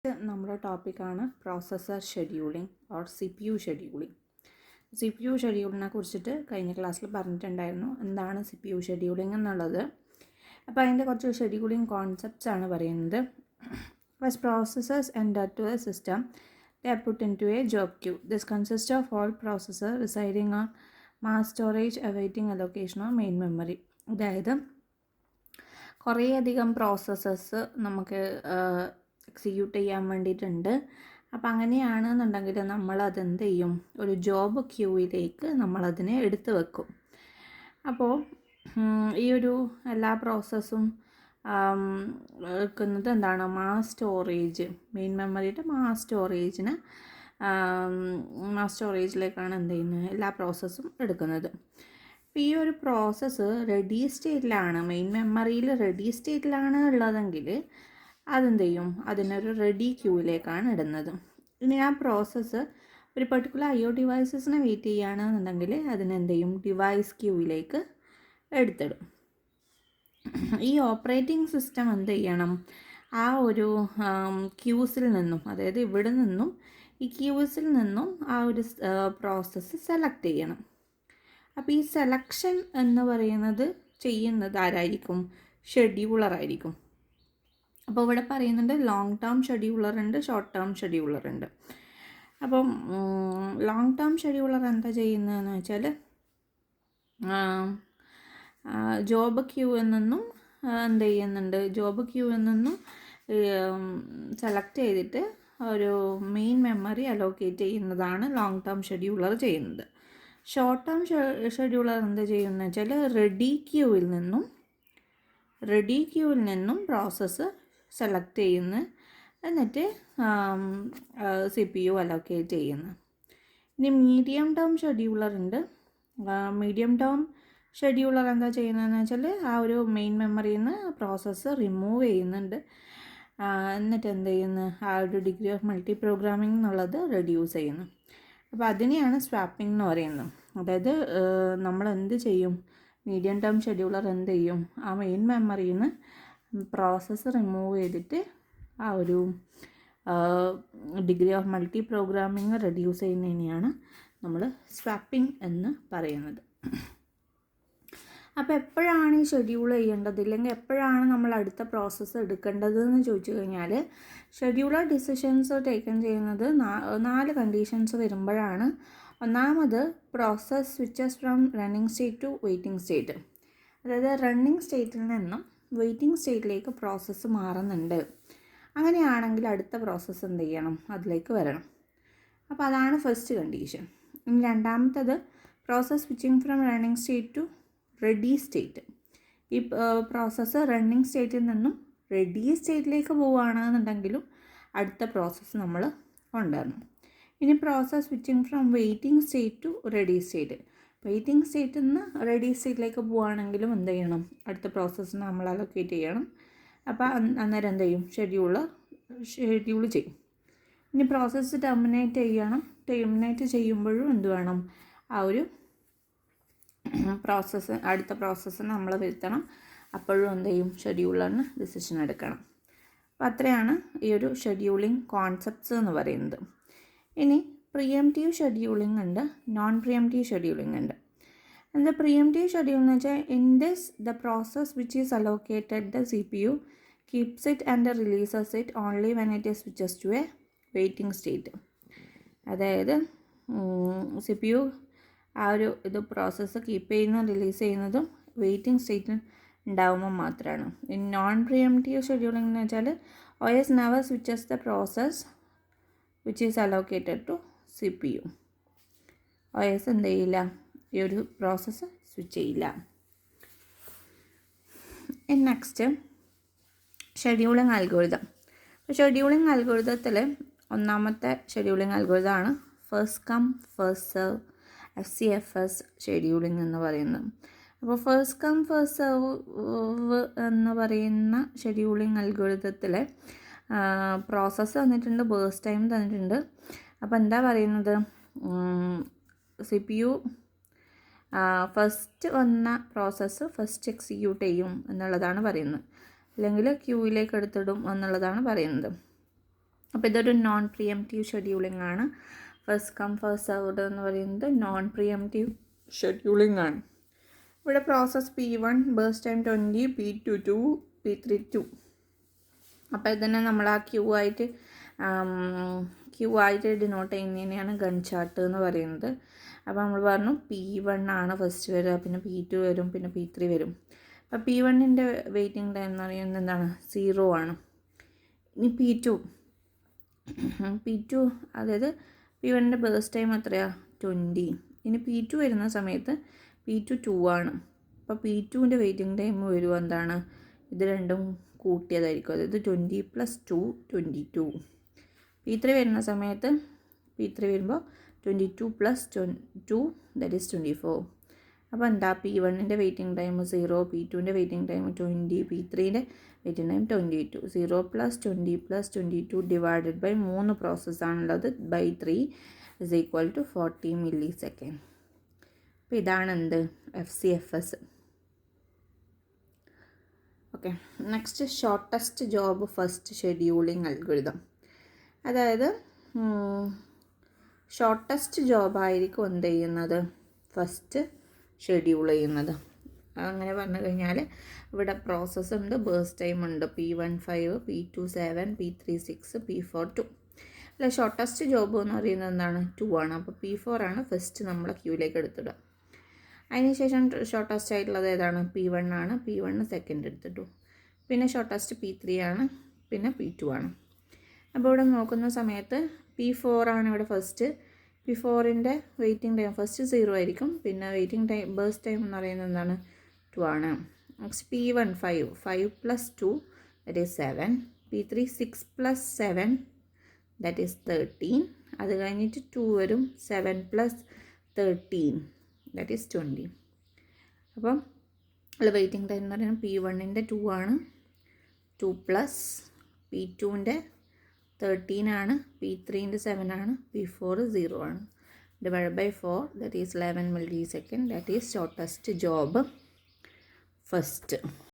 നമ്മുടെ ടോപ്പിക്കാണ് processor scheduling or CPU scheduling. CPU ഷെഡ്യൂളിനെ കുറിച്ചിട്ട് കഴിഞ്ഞ ക്ലാസ്സിൽ പറഞ്ഞിട്ടുണ്ടായിരുന്നു എന്താണ് CPU ഷെഡ്യൂളിംഗ് എന്നുള്ളത്. അപ്പോൾ അതിൻ്റെ കുറച്ച് ഷെഡ്യൂളിംഗ് കോൺസെപ്റ്റ്സ് ആണ് പറയുന്നത്. As processors enter to a system, they are put into a job queue. This consists of all processors residing on mass storage awaiting allocation of main memory. അതായത് കുറേയധികം processes നമുക്ക് execute ചെയ്യാൻ വേണ്ടിയിട്ടുണ്ട്. അപ്പോൾ അങ്ങനെയാണെന്നുണ്ടെങ്കിൽ നമ്മളതെന്ത് ചെയ്യും, ഒരു ജോബ് ക്യൂവിലേക്ക് നമ്മളതിനെ എടുത്ത് വെക്കും. അപ്പോൾ ഈ ഒരു എല്ലാ പ്രോസസ്സും എടുക്കുന്നത് എന്താണ്, മാസ് സ്റ്റോറേജ്, മെയിൻ മെമ്മറിയുടെ മാസ് സ്റ്റോറേജിലേക്കാണ് എന്ത് ചെയ്യുന്നത്, എല്ലാ പ്രോസസ്സും എടുക്കുന്നത്. അപ്പോൾ ഈ ഒരു പ്രോസസ്സ് റെഡി സ്റ്റേറ്റിലാണ്, മെയിൻ മെമ്മറിയിൽ റെഡി സ്റ്റേറ്റിലാണ് ഉള്ളതെങ്കിൽ അതെന്ത് ചെയ്യും, അതിനൊരു റെഡി ക്യൂവിലേക്കാണ് ഇടുന്നത്. ഇനി ആ പ്രോസസ്സ് ഒരു പെർട്ടിക്കുലർ IO ഡിവൈസസിനെ വെയിറ്റ് ചെയ്യുകയാണെന്നുണ്ടെങ്കിൽ അതിനെന്ത് ചെയ്യും, ഡിവൈസ് ക്യൂവിലേക്ക് എടുത്തിടും. ഈ ഓപ്പറേറ്റിംഗ് സിസ്റ്റം എന്ത് ചെയ്യണം, ആ ഒരു ക്യൂസിൽ നിന്നും, അതായത് ഇവിടെ നിന്നും ഈ ക്യൂസിൽ നിന്നും ആ ഒരു പ്രോസസ്സ് സെലക്ട് ചെയ്യണം. അപ്പോൾ ഈ സെലക്ഷൻ എന്ന് പറയുന്നത് ചെയ്യുന്നത് ആരായിരിക്കും, ഷെഡ്യൂളർ ആയിരിക്കും. അപ്പോൾ ഇവിടെ പറയുന്നുണ്ട് ലോങ് ടേം ഷെഡ്യൂളർ ഉണ്ട്, ഷോർട്ട് ടേം ഷെഡ്യൂളർ ഉണ്ട്. അപ്പം ലോങ് ടേം ഷെഡ്യൂളർ എന്താ ചെയ്യുന്നതെന്ന് വെച്ചാൽ ജോബ് ക്യൂവിൽ നിന്നും എന്ത് ചെയ്യുന്നുണ്ട്, ജോബ് ക്യൂവിൽ നിന്നും സെലക്ട് ചെയ്തിട്ട് ഒരു മെയിൻ മെമ്മറി അലോക്കേറ്റ് ചെയ്യുന്നതാണ് ലോങ് ടേം ഷെഡ്യൂളർ ചെയ്യുന്നത്. ഷോർട്ട് ടേം ഷെഡ്യൂളർ എന്താ ചെയ്യുന്നത് വെച്ചാൽ റെഡി ക്യൂവിൽ നിന്നും പ്രോസസ്സ് സെലക്ട് ചെയ്യുന്നു, എന്നിട്ട് CPU അലോക്കേറ്റ് ചെയ്യുന്നു. ഇനി മീഡിയം ടേം ഷെഡ്യൂളർ ഉണ്ട്. മീഡിയം ടേം ഷെഡ്യൂളർ എന്താ ചെയ്യുന്നതെന്ന് വെച്ചാൽ ആ ഒരു മെയിൻ മെമ്മറിയിൽ നിന്ന് പ്രോസസ്സ് റിമൂവ് ചെയ്യുന്നുണ്ട്, എന്നിട്ട് എന്ത് ചെയ്യുന്നു, ആ ഒരു ഡിഗ്രി ഓഫ് മൾട്ടി പ്രോഗ്രാമിംഗ് എന്നുള്ളത് റെഡ്യൂസ് ചെയ്യുന്നു. അപ്പോൾ അതിനെയാണ് സ്വാപ്പിംഗ് എന്ന് പറയുന്നത്. അതായത് നമ്മൾ എന്ത് ചെയ്യും, മീഡിയം ടേം ഷെഡ്യൂളർ എന്ത് ചെയ്യും, ആ മെയിൻ മെമ്മറിയിൽ നിന്ന് പ്രോസസ്സ് റിമൂവ് ചെയ്തിട്ട് ആ ഒരു degree of multi programming reduce ചെയ്യുന്നതിനെയാണ് നമ്മൾ സ്വാപ്പിംഗ് എന്ന് പറയുന്നത്. അപ്പോൾ എപ്പോഴാണ് ഈ ഷെഡ്യൂൾ ചെയ്യേണ്ടത്, ഇല്ലെങ്കിൽ എപ്പോഴാണ് നമ്മൾ അടുത്ത പ്രോസസ്സ് എടുക്കേണ്ടതെന്ന് ചോദിച്ചു കഴിഞ്ഞാൽ, ഷെഡ്യൂളർ ഡിസിഷൻസ് ടേക്കൺ ചെയ്യുന്നത് 4 കണ്ടീഷൻസ് വരുമ്പോഴാണ്. ഒന്നാമത് process switches from running state to waiting state. അതായത് റണ്ണിങ് സ്റ്റേറ്റിൽ നിന്നും വെയിറ്റിംഗ് സ്റ്റേറ്റിലേക്ക് പ്രോസസ്സ് മാറുന്നുണ്ട്. അങ്ങനെയാണെങ്കിൽ അടുത്ത പ്രോസസ്സ് എന്ത് ചെയ്യണം, അതിലേക്ക് വരണം. അപ്പോൾ അതാണ് ഫസ്റ്റ് കണ്ടീഷൻ. ഇനി രണ്ടാമത്തത് process switching from running state to ready state. ഈ പ്രോസസ്സ് റണ്ണിങ് സ്റ്റേറ്റിൽ നിന്നും റെഡി സ്റ്റേറ്റിലേക്ക് പോവുകയാണെന്നുണ്ടെങ്കിലും അടുത്ത പ്രോസസ്സ് നമ്മൾ കൊണ്ടുവരണം. ഇനി process switching from waiting state to ready state. Waiting സ്റ്റേറ്റിൽ നിന്ന് റെഡി സ്റ്റേറ്റിലേക്ക് പോവുകയാണെങ്കിലും എന്ത് ചെയ്യണം, അടുത്ത പ്രോസസ്സിന് നമ്മൾ അലോക്കേറ്റ് ചെയ്യണം. അപ്പോൾ അന്നേരം എന്ത് ചെയ്യും, ഷെഡ്യൂൾ ചെയ്യും. ഇനി പ്രോസസ്സ് ടെർമിനേറ്റ് ചെയ്യുമ്പോഴും എന്ത് വേണം, ആ ഒരു അടുത്ത പ്രോസസ്സ് നമ്മൾ വരുത്തണം. അപ്പോഴും എന്ത് ചെയ്യും, ഷെഡ്യൂളറിന് ഡിസിഷൻ എടുക്കണം. അപ്പോൾ അത്രയാണ് ഈ ഒരു ഷെഡ്യൂളിംഗ് കോൺസെപ്റ്റ്സ് എന്ന് പറയുന്നത്. ഇനി പ്രിയംറ്റീവ് ഷെഡ്യൂളിംഗ് ഉണ്ട്, നോൺ പ്രിയംറ്റീവ് ഷെഡ്യൂളിംഗ് ഉണ്ട്. എന്താ പ്രിയംറ്റീവ് ഷെഡ്യൂൾ എന്ന് വെച്ചാൽ, in this the process which is allocated the CPU keeps it and releases it only when it is switches to a waiting state. അതായത് CPU ആ ഒരു പ്രോസസ്സ് keep release ചെയ്യുന്നതും waiting സ്റ്റേറ്റിൽ ഉണ്ടാകുമ്പോൾ മാത്രമാണ്. ഇൻ നോൺ പ്രിയംറ്റീവ് ഷെഡ്യൂളിംഗ് എന്ന് വെച്ചാൽ OS never switches the process which is allocated to CPU. OS എന്ത് ചെയ്യില്ല, ഈ ഒരു പ്രോസസ്സ് സ്വിച്ച് ചെയ്യില്ല. Next scheduling algorithm. ഷെഡ്യൂളിംഗ് അൽഗോരിതത്തിൽ ഒന്നാമത്തെ ഷെഡ്യൂളിംഗ് അൽഗോരിതമാണ് first come first serve, FCFS scheduling എന്ന് പറയുന്നത്. അപ്പോൾ ഫസ്റ്റ് കം ഫസ്റ്റ് സെർവ് എന്ന് പറയുന്ന ഷെഡ്യൂളിംഗ് അൽഗോരിതത്തിൽ പ്രോസസ്സ് തന്നിട്ടുണ്ട്, ബേഴ്സ് ടൈം തന്നിട്ടുണ്ട്. അപ്പോൾ എന്താ പറയുന്നത്, CPU ഫസ്റ്റ് വന്ന പ്രോസസ്സ് ഫസ്റ്റ് എക്സിക്യൂട്ട് ചെയ്യും എന്നുള്ളതാണ് പറയുന്നത്, അല്ലെങ്കിൽ ക്യൂവിലേക്ക് എടുത്തിടും എന്നുള്ളതാണ് പറയുന്നത്. അപ്പോൾ ഇതൊരു നോൺ പ്രിയംറ്റീവ് ഷെഡ്യൂളിംഗ് ആണ്. ഫസ്റ്റ് കം ഫസ്റ്റ് സർവ്ഡ് എന്ന് പറയുന്നത് നോൺ പ്രിയംറ്റീവ് ഷെഡ്യൂളിംഗ് ആണ്. ഇവിടെ process P1 birds time 20, P2 2, P3 2. അപ്പോൾ ഇതിനെ നമ്മൾ ആ ക്യൂ ആയിട്ട് ഡിനോട്ട് ചെയ്യുന്നതിനെയാണ് ഗൺ ചാർട്ട് എന്ന് പറയുന്നത്. അപ്പോൾ നമ്മൾ പറഞ്ഞു P1 ആണ് ഫസ്റ്റ് വരിക, പിന്നെ P2 വരും, പിന്നെ P3 വരും. അപ്പോൾ P1ൻ്റെ വെയിറ്റിംഗ് ടൈം എന്ന് പറയുന്നത് എന്താണ്? 0 ആണ്. ഇനി P2 അതായത് P1ൻ്റെ ബേഴ്സ് ടൈം എത്രയാണ്? 20. ഇനി P2 വരുന്ന സമയത്ത് P2 2 ആണ്. അപ്പോൾ P2ൻ്റെ വെയിറ്റിംഗ് ടൈം വരും എന്താണ്? ഇത് രണ്ടും കൂട്ടിയതായിരിക്കും, അതായത് 20 + 2 22. P3 വരുന്ന സമയത്ത് P3 വരുമ്പോൾ 22 + 2 ദാറ്റ് ഈസ് 24. അപ്പോൾ എന്താ? P1ൻ്റെ വെയിറ്റിംഗ് ടൈം 0, P2ൻ്റെ വെയിറ്റിംഗ് ടൈം 20, P3ൻ്റെ വെയിറ്റിംഗ് ടൈം 22. 0 + 20 + 22 ഡിവൈഡഡ് ബൈ 3 പ്രോസസ്സാണുള്ളത് ബൈ 3 = 40 millisecond. അപ്പോൾ ഇതാണ് എന്ത്? FCFS. Okay, next shortest job first scheduling algorithm. അതായത് ഷോർട്ടസ്റ്റ് ജോബായിരിക്കും എന്ത് ചെയ്യുന്നത്? ഫസ്റ്റ് ഷെഡ്യൂൾ ചെയ്യുന്നത്. അങ്ങനെ പറഞ്ഞു കഴിഞ്ഞാൽ ഇവിടെ പ്രോസസ്സ് ഉണ്ട്, ബേഴ്സ് ടൈം ഉണ്ട്. P1 5, P2 7, P3 6, P4 2. അല്ല, ഷോർട്ടസ്റ്റ് ജോബ് എന്ന് പറയുന്നത് എന്താണ്? 2 ആണ്. അപ്പോൾ P4 ആണ് ഫസ്റ്റ് നമ്മളെ ക്യൂയിലേക്ക് എടുത്തിടുക. അതിനുശേഷം ഷോർട്ടസ്റ്റ് ആയിട്ടുള്ളത് ഏതാണ്? P1 ആണ്. P1 സെക്കൻഡ് എടുത്തിട്ടു. പിന്നെ ഷോർട്ടസ്റ്റ് P3 ആണ്, പിന്നെ P2 ആണ്. അപ്പോൾ ഇവിടെ നോക്കുന്ന സമയത്ത് P4 ആണ് ഇവിടെ ഫസ്റ്റ്. P4ൻ്റെ വെയിറ്റിംഗ് ടൈം ഫസ്റ്റ് 0 ആയിരിക്കും. പിന്നെ വെയിറ്റിംഗ് ടൈം ബേഴ്സ് ടൈം എന്ന് പറയുന്നത് എന്താണ്? 2 ആണ്. Next P1 5 + 2 that is 7. P3 6 + 7 that is 13. അത് കഴിഞ്ഞിട്ട് 2 വരും. 7 + 13 ദാറ്റ് ഈസ് 20. അപ്പം ഉള്ള വെയിറ്റിംഗ് ടൈം എന്ന് പറയുന്നത് P1ൻ്റെ 2 ആണ്, 2 + P2ൻ്റെ 13 ആണ്, P3ൻ്റെ 7 ആണ്, P4 0 ആണ്. Divide by 4 that is 11 millisecond. That is shortest job first.